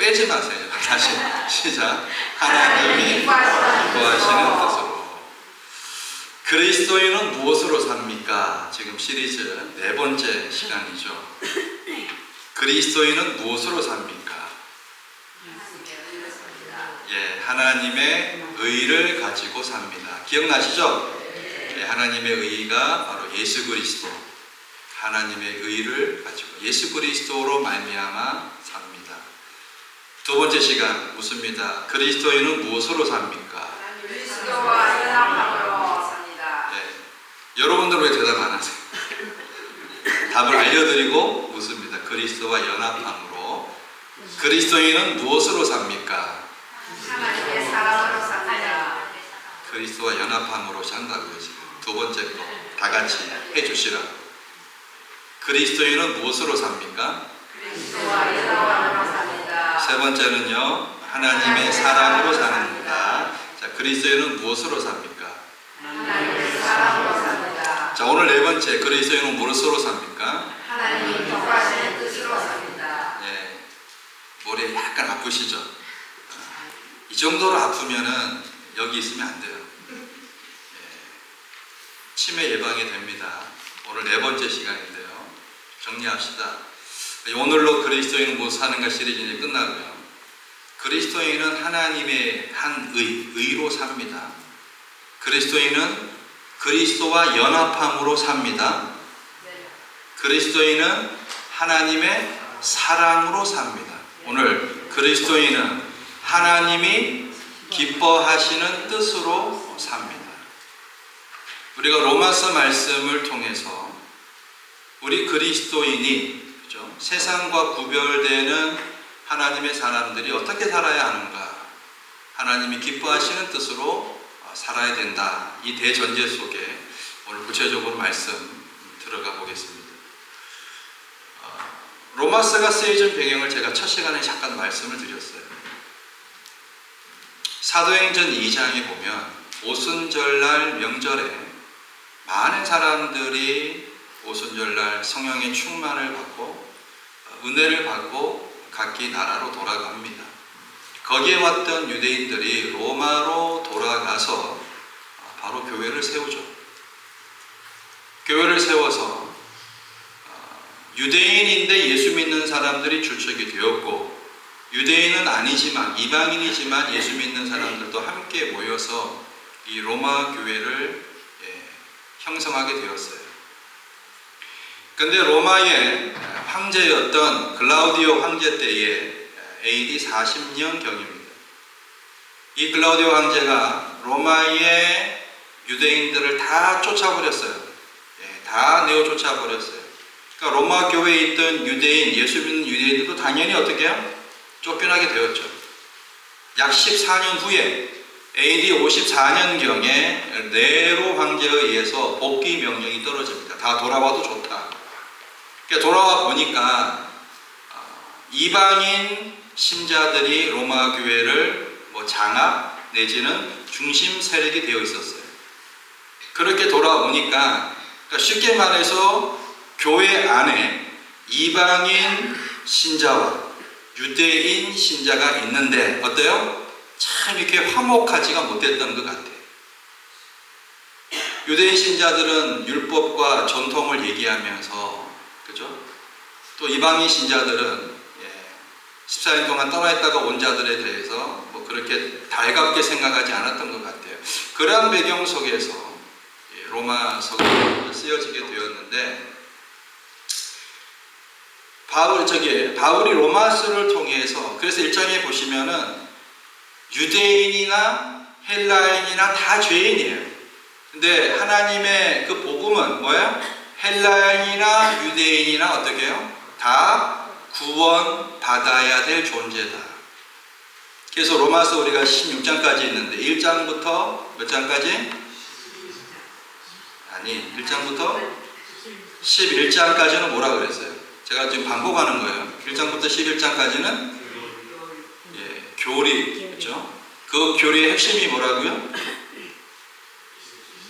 빼지 마세요. 다시 시작. 하나님이 기뻐하시는 뜻으로. 그리스도인은 무엇으로 삽니까? 지금 시리즈 네 번째 시간이죠. 그리스도인은 무엇으로 삽니까? 예, 하나님의 의를 가지고 삽니다. 기억나시죠? 예, 하나님의 의가 바로 예수 그리스도. 하나님의 의를 가지고 예수 그리스도로 말미암아 삽니다. 두 번째 시간 묻습니다. 그리스도인은 무엇으로 삽니까? 그리스도와 연합함으로 삽니다. 예, 여러분들 왜 대답 안 하세요? 답을 알려드리고 묻습니다. 그리스도와 연합함으로. 그리스도인은 무엇으로 삽니까? 하나님의 사랑으로 삽니다. 그리스도와 연합함으로 산다고요. 지금 두 번째 거 다 같이 해주시라고. 그리스도인은 무엇으로 삽니까? 그리스도와 연합함으로 삽니다. 세 번째는요, 하나님의 사랑으로 삽니다. 자, 그리스도인은 무엇으로 삽니까? 하나님의 사랑으로 삽니다. 자, 오늘 네 번째, 그리스도인은 무엇으로 삽니까? 하나님이 기뻐하시는 뜻으로 삽니다. 예, 머리에 약간 아프시죠? 이 정도로 아프면은 여기 있으면 안 돼요. 치매 예방이 됩니다. 오늘 네 번째 시간인데요. 정리합시다. 오늘로 그리스도인은 못 사는가 시리즈는 끝나고요. 그리스도인은 하나님의 한 의로 삽니다. 그리스도인은 그리스도와 연합함으로 삽니다. 그리스도인은 하나님의 사랑으로 삽니다. 오늘 그리스도인은 하나님이 기뻐하시는 뜻으로 삽니다. 우리가 로마서 말씀을 통해서 우리 그리스도인이 그렇죠? 세상과 구별되는 하나님의 사람들이 어떻게 살아야 하는가, 하나님이 기뻐하시는 뜻으로 살아야 된다. 이 대전제 속에 오늘 구체적으로 말씀 들어가 보겠습니다. 로마서가 쓰여진 배경을 제가 첫 시간에 잠깐 말씀을 드렸어요. 사도행전 2장에 보면 오순절날 명절에 많은 사람들이 오순절날 성령의 충만을 받고 은혜를 받고 각기 나라로 돌아갑니다. 거기에 왔던 유대인들이 로마로 돌아가서 바로 교회를 세우죠. 교회를 세워서 유대인인데 예수 믿는 사람들이 출석이 되었고, 유대인은 아니지만 이방인이지만 예수 믿는 사람들도 함께 모여서 이 로마 교회를 형성하게 되었어요. 그런데 로마의 황제였던 글라우디오 황제 때에 AD 40년경입니다. 이 글라우디오 황제가 로마의 유대인들을 다 쫓아버렸어요. 다 내어 쫓아버렸어요. 그러니까 로마 교회에 있던 유대인, 예수 믿는 유대인들도 당연히 어떻게 해요? 쫓겨나게 되었죠. 약 14년 후에 AD 54년경에 네로 황제에 의해서 복귀 명령이 떨어집니다. 다 돌아와도 좋다. 그러니까 돌아와 보니까 이방인 신자들이 로마 교회를 장악 내지는 중심 세력이 되어 있었어요. 그렇게 돌아오니까 쉽게 말해서 교회 안에 이방인 신자와 유대인 신자가 있는데 어때요? 참 이렇게 화목하지가 못했던 것 같아요. 유대인 신자들은 율법과 전통을 얘기하면서, 그죠? 또 이방인 신자들은 14년 동안 떠나 있다가 온 자들에 대해서 그렇게 달갑게 생각하지 않았던 것 같아요. 그러한 배경 속에서 로마서가 쓰여지게 되었는데, 바울이 로마서를 통해서, 그래서 1장에 보시면은 유대인이나 헬라인이나 다 죄인이에요. 근데 하나님의 그 복음은 뭐예요? 헬라인이나 유대인이나 어떻게 해요? 다 구원받아야 될 존재다. 그래서 로마서 우리가 16장까지 있는데 1장부터 몇 장까지? 아니, 1장부터 11장까지는 뭐라 그랬어요? 제가 지금 반복하는 거예요. 1장부터 11장까지는 교리, 그렇죠? 그 교리의 핵심이 뭐라고요?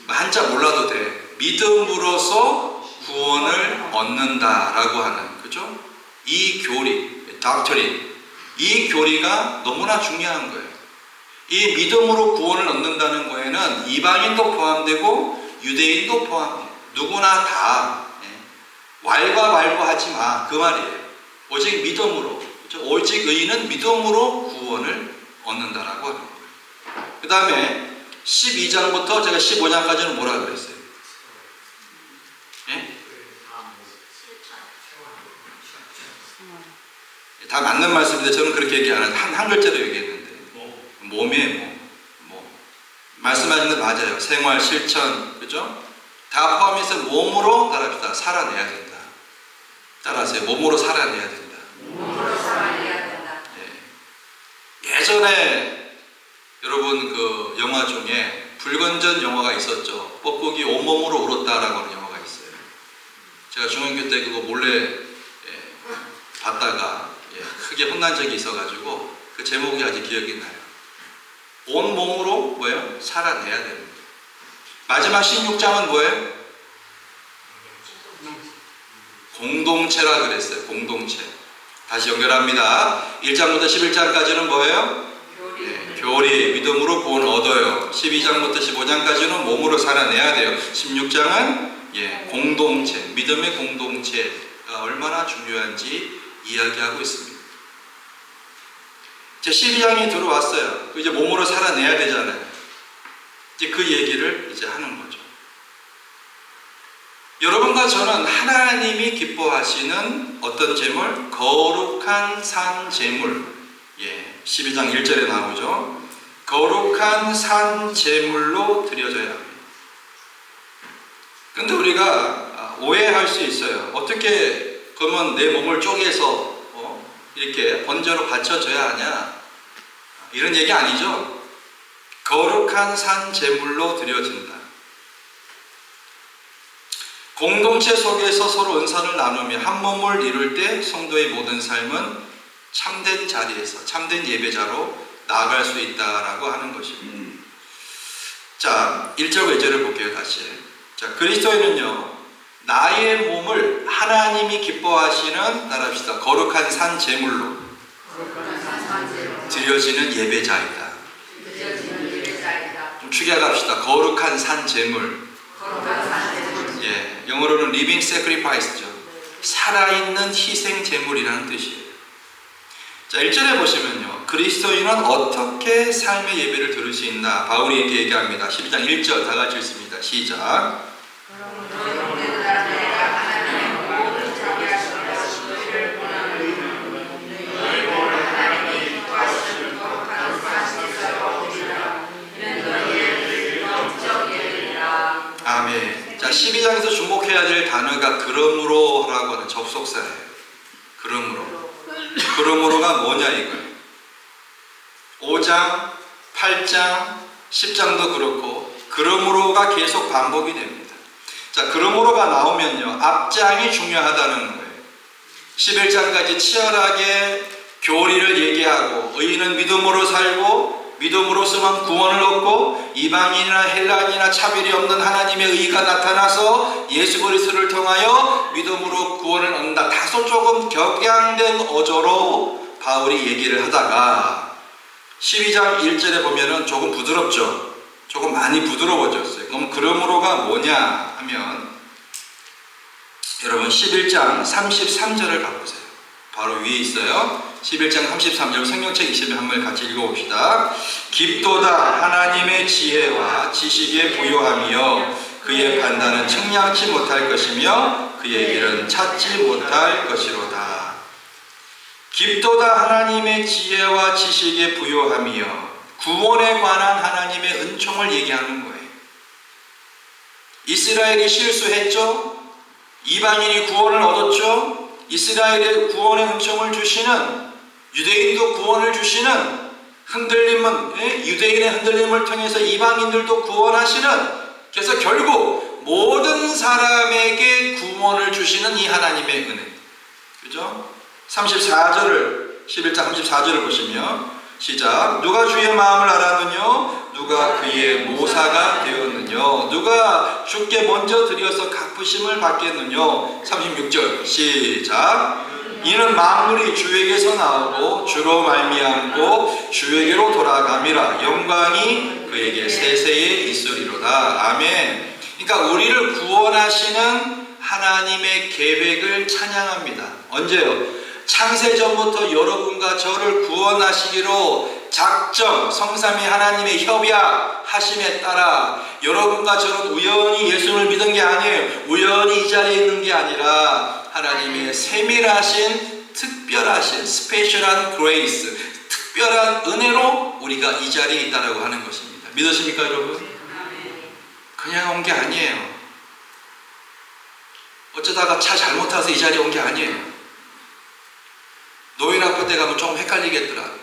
한자 몰라도 돼. 믿음으로써 구원을 얻는다라고 하는, 그렇죠? 이 교리, doctrine, 이 교리가 너무나 중요한 거예요. 이 믿음으로 구원을 얻는다는 거에는 이방인도 포함되고 유대인도 포함돼요. 누구나 다 왈가왈부하지 마, 그 말이에요. 오직 믿음으로, 그렇죠? 오직 의인은 믿음으로 구원을 얻는다라고 하는 거예요. 그 다음에 12장부터 제가 15장까지는 뭐라 그랬어요? 예? 다 맞는 말씀인데 저는 그렇게 얘기 안 하고 한 글자로 얘기했는데 몸에 말씀하신 거 맞아요. 생활, 실천, 그죠? 다 포함해서 몸으로 따라합시다. 살아내야 된다. 따라하세요. 몸으로 살아내야 된다. 몸으로 살아내야 된다. 예전에 여러분 그 영화 중에 불건전 영화가 있었죠. 뻐꾸기 온몸으로 울었다라고 하는 영화가 있어요. 제가 중학교 때 그거 몰래 봤다가 크게 혼난 적이 있어가지고 그 제목이 아직 기억이 나요. 온몸으로 뭐예요? 살아내야 됩니다. 마지막 16장은 뭐예요? 공동체라 그랬어요. 공동체. 다시 연결합니다. 1장부터 11장까지는 뭐예요? 교리, 믿음으로 구원 얻어요. 12장부터 15장까지는 몸으로 살아내야 돼요. 16장은 공동체, 믿음의 공동체가 얼마나 중요한지 이야기하고 있습니다. 제 12장이 들어왔어요. 이제 몸으로 살아내야 되잖아요. 이제 그 얘기를 이제 하는 거죠. 여러분과 저는 하나님이 기뻐하시는 어떤 제물? 거룩한 산 제물. 12장 1절에 나오죠. 거룩한 산 제물로 드려져야 합니다. 근데 우리가 오해할 수 있어요. 어떻게 그러면 내 몸을 쪼개서 이렇게 번제로 바쳐줘야 하냐? 이런 얘기 아니죠. 거룩한 산 제물로 드려진다. 공동체 속에서 서로 은사를 나누며 한 몸을 이룰 때 성도의 모든 삶은 참된 자리에서 참된 예배자로 나아갈 수 있다라고 하는 것입니다. 자, 1절 2절을 볼게요. 다시. 자, 그리스도인은요 나의 몸을 하나님이 기뻐하시는, 따라합시다, 거룩한 산 제물로 드려지는 예배자이다. 좀 축약합시다. 거룩한 산 제물. 영어로는 living sacrifice죠. 살아있는 희생 제물이라는 뜻이에요. 자, 1절에 보시면요, 그리스도인은 어떻게 삶의 예배를 드릴 수 있나 바울이 이렇게 얘기합니다. 12장 1절 다 같이 읽습니다. 시작. 아멘. 자, 12장에서 주목해야 될 단어가 그러므로라고 하는 접속사예요. 그러므로가 뭐냐 이거예요. 5장, 8장, 10장도 그렇고 그러므로가 계속 반복이 됩니다. 자, 그러므로가 나오면요 앞장이 중요하다는 거예요. 11장까지 치열하게 교리를 얘기하고 의인은 믿음으로 살고 믿음으로서만 구원을 얻고 이방인이나 헬라인이나 차별이 없는 하나님의 의가 나타나서 예수 그리스도를 통하여 믿음으로 구원을 얻는다. 다소 조금 격양된 어조로 바울이 얘기를 하다가 12장 1절에 보면은 조금 부드럽죠. 조금 많이 부드러워졌어요. 그럼 그러므로가 뭐냐 하면 여러분 11장 33절을 가보세요. 바로 위에 있어요. 11장 33절 성경책 20에 한번 같이 읽어봅시다. 깊도다 하나님의 지혜와 지식에 부요하며 그의 판단은 측량치 못할 것이며 그의 길은 찾지 못할 것이로다. 깊도다 하나님의 지혜와 지식에 부요하며 구원에 관한 하나님의 은총을 얘기하는 거예요. 이스라엘이 실수했죠. 이방인이 구원을 얻었죠. 이스라엘의 구원의 은총을 주시는, 유대인도 구원을 주시는, 흔들림은 유대인의 흔들림을 통해서 이방인들도 구원하시는, 그래서 결국 모든 사람에게 구원을 주시는 이 하나님의 은혜. 그죠? 34절을 11장 34절을 보시면 시작. 누가 주의 마음을 알았느뇨? 누가 그의 모사가 되었느뇨? 누가 주께 먼저 드려서 갚으심을 받겠느뇨? 36절 시작. 이는 만물이 주에게서 나오고 주로 말미암고 주에게로 돌아감이라. 영광이 그에게 세세에 있으리로다. 아멘. 그러니까 우리를 구원하시는 하나님의 계획을 찬양합니다. 언제요? 창세전부터 여러분과 저를 구원하시기로 작정, 성삼위 하나님의 협약하심에 따라 여러분과 저는 우연히 예수를 믿은 게 아니에요. 우연히 이 자리에 있는 게 아니라 하나님의 세밀하신, 특별하신, 스페셜한 그레이스, 특별한 은혜로 우리가 이 자리에 있다라고 하는 것입니다. 믿으십니까, 여러분? 그냥 온 게 아니에요. 어쩌다가 차 잘못 타서 이 자리에 온 게 아니에요. 노인 아파트에 가면 좀 헷갈리겠더라.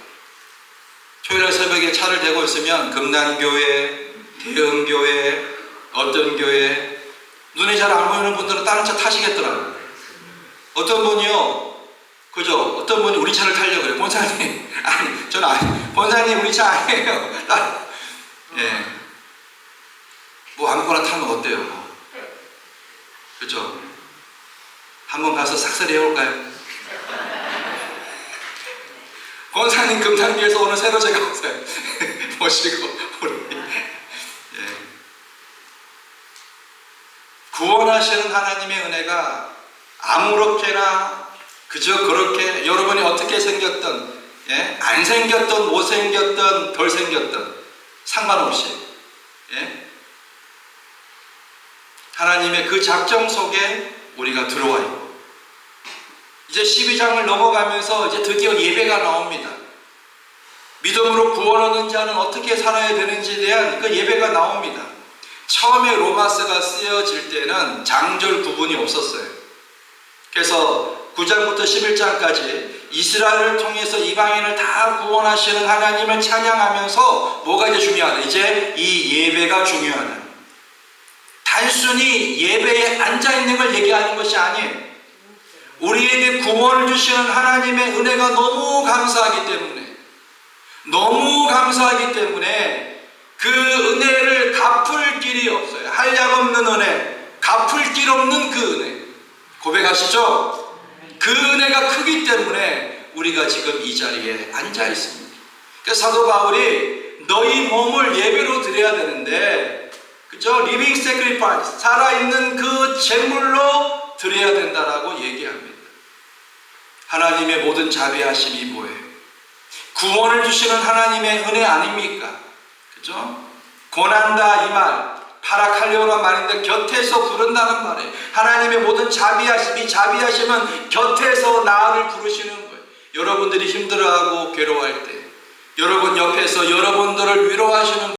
토요일 새벽에 차를 대고 있으면 금난교회, 대흥교회, 어떤 교회, 눈에 잘 안 보이는 분들은 다른 차 타시겠더라. 어떤 분이요, 그죠? 어떤 분이 우리 차를 타려고 그래요. 본사님, 아니, 저는 아니, 본사님 우리 차 아니에요. 예. 뭐 아무거나 타면 어때요? 그죠? 한번 가서 싹쓸이 해볼까요? 권사님 금산교에서 오늘 새로 제가 왔어요. 모시고 우리 구원하시는 하나님의 은혜가 아무렇게나 그저 그렇게 여러분이 어떻게 생겼든 안 생겼든 못생겼든 덜 생겼든 상관없이 하나님의 그 작정 속에 우리가 들어와 있고 이제 12장을 넘어가면서 이제 드디어 예배가 나옵니다. 믿음으로 구원 얻은 자는 어떻게 살아야 되는지에 대한 그 예배가 나옵니다. 처음에 로마서가 쓰여질 때는 장절 구분이 없었어요. 그래서 9장부터 11장까지 이스라엘을 통해서 이방인을 다 구원하시는 하나님을 찬양하면서 뭐가 이제 중요하다? 이제 이 예배가 중요하다. 단순히 예배에 앉아있는 걸 얘기하는 것이 아니에요. 우리에게 구원을 주시는 하나님의 은혜가 너무 감사하기 때문에 그 은혜를 갚을 길이 없어요. 한량없는 은혜, 갚을 길 없는 그 은혜 고백하시죠? 그 은혜가 크기 때문에 우리가 지금 이 자리에 앉아 있습니다. 그래서 사도 바울이 너희 몸을 예배로 드려야 되는데 그죠? 리빙 세크리파이스, 살아있는 그 제물로 드려야 된다라고 얘기합니다. 하나님의 모든 자비하심이 뭐예요? 구원을 주시는 하나님의 은혜 아닙니까? 그죠? 고난다 이 말, 파라칼리오란 말인데 곁에서 부른다는 말이에요. 하나님의 모든 자비하심, 이 자비하심은 곁에서 나를 부르시는 거예요. 여러분들이 힘들어하고 괴로워할 때 여러분 옆에서 여러분들을 위로하시는